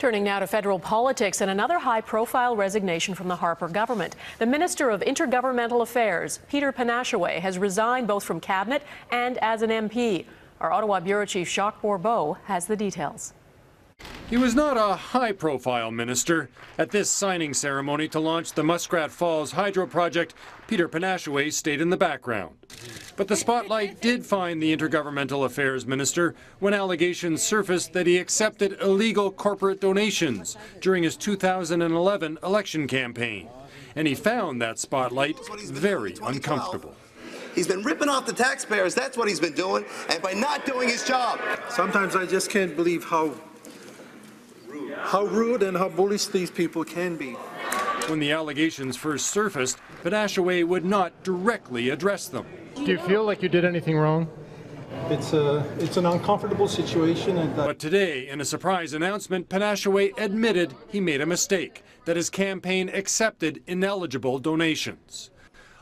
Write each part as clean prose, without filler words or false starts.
Turning now to federal politics and another high-profile resignation from the Harper government. The Minister of Intergovernmental Affairs, Peter Penashue, has resigned both from cabinet and as an MP. Our Ottawa Bureau Chief Jacques Bourbeau has the details. He was not a high-profile minister. At this signing ceremony to launch the Muskrat Falls Hydro Project, Peter Penashue stayed in the background. But the spotlight did find the Intergovernmental Affairs Minister when allegations surfaced that he accepted illegal corporate donations during his 2011 election campaign. And he found that spotlight very uncomfortable. He's been ripping off the taxpayers, that's what he's been doing, and by not doing his job. Sometimes I just can't believe how rude and how bullish these people can be. When the allegations first surfaced, Penashue would not directly address them. Do you feel like you did anything wrong? It's an uncomfortable situation. But today, in a surprise announcement, Penashue admitted he made a mistake, that his campaign accepted ineligible donations.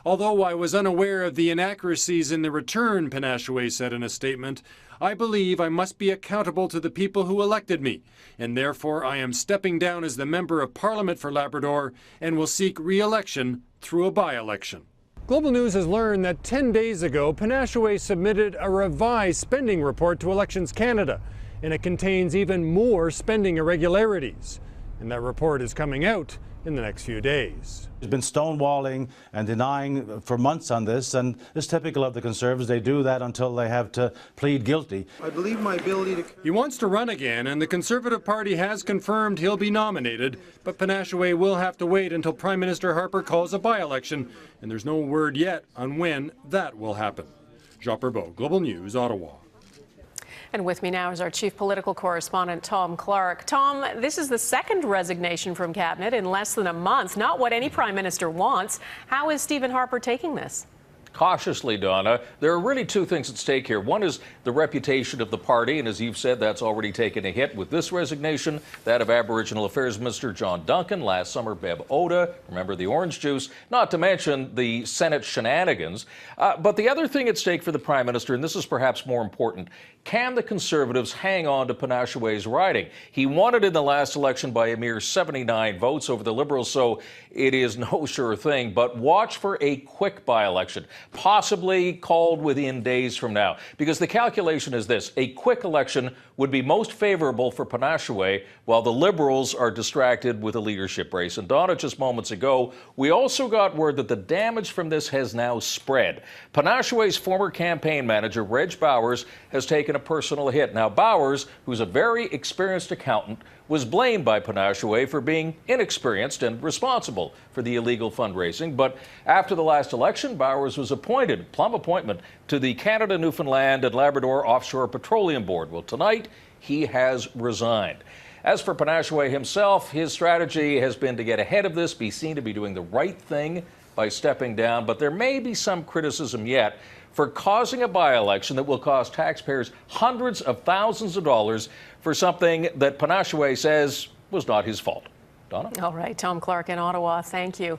Although I was unaware of the inaccuracies in the return, Penashue said in a statement, I believe I must be accountable to the people who elected me, and therefore I am stepping down as the Member of Parliament for Labrador and will seek re-election through a by-election. Global News has learned that 10 days ago, Penashue submitted a revised spending report to Elections Canada, and it contains even more spending irregularities. And that report is coming out in the next few days. He's been stonewalling and denying for months on this, and it's typical of the Conservatives. They do that until they have to plead guilty. I believe my ability to... He wants to run again, and the Conservative Party has confirmed he'll be nominated, but Penashue will have to wait until Prime Minister Harper calls a by-election, and there's no word yet on when that will happen. Jacques Bourbeau, Global News, Ottawa. And with me now is our chief political correspondent, Tom Clark. Tom, this is the second resignation from cabinet in less than a month. Not what any prime minister wants. How is Stephen Harper taking this? Cautiously, Donna. There are really two things at stake here. One is the reputation of the party, and as you've said, that's already taken a hit with this resignation, that of Aboriginal Affairs Minister John Duncan, last summer Bev Oda, remember the orange juice, not to mention the Senate shenanigans. But the other thing at stake for the Prime Minister, and this is perhaps more important, can the Conservatives hang on to Penashue's riding? He won it in the last election by a mere 79 votes over the Liberals, so it is no sure thing. But watch for a quick by-election, possibly called within days from now, because the calculation is this: a quick election would be most favorable for Penashue while the Liberals are distracted with a leadership race. And Donna, just moments ago, we also got word that the damage from this has now spread. Penashue's former campaign manager, Reg Bowers, has taken a personal hit. Now, Bowers, who's a very experienced accountant, was blamed by Penashue for being inexperienced and responsible for the illegal fundraising. But after the last election, Bowers was appointed, plum appointment, to the Canada, Newfoundland and Labrador Offshore Petroleum Board. Well, tonight, he has resigned. As for Penashue himself, his strategy has been to get ahead of this, be seen to be doing the right thing by stepping down. But there may be some criticism yet for causing a by-election that will cost taxpayers hundreds of thousands of dollars for something that Penashue says was not his fault. Donna? All right, Tom Clark in Ottawa, thank you.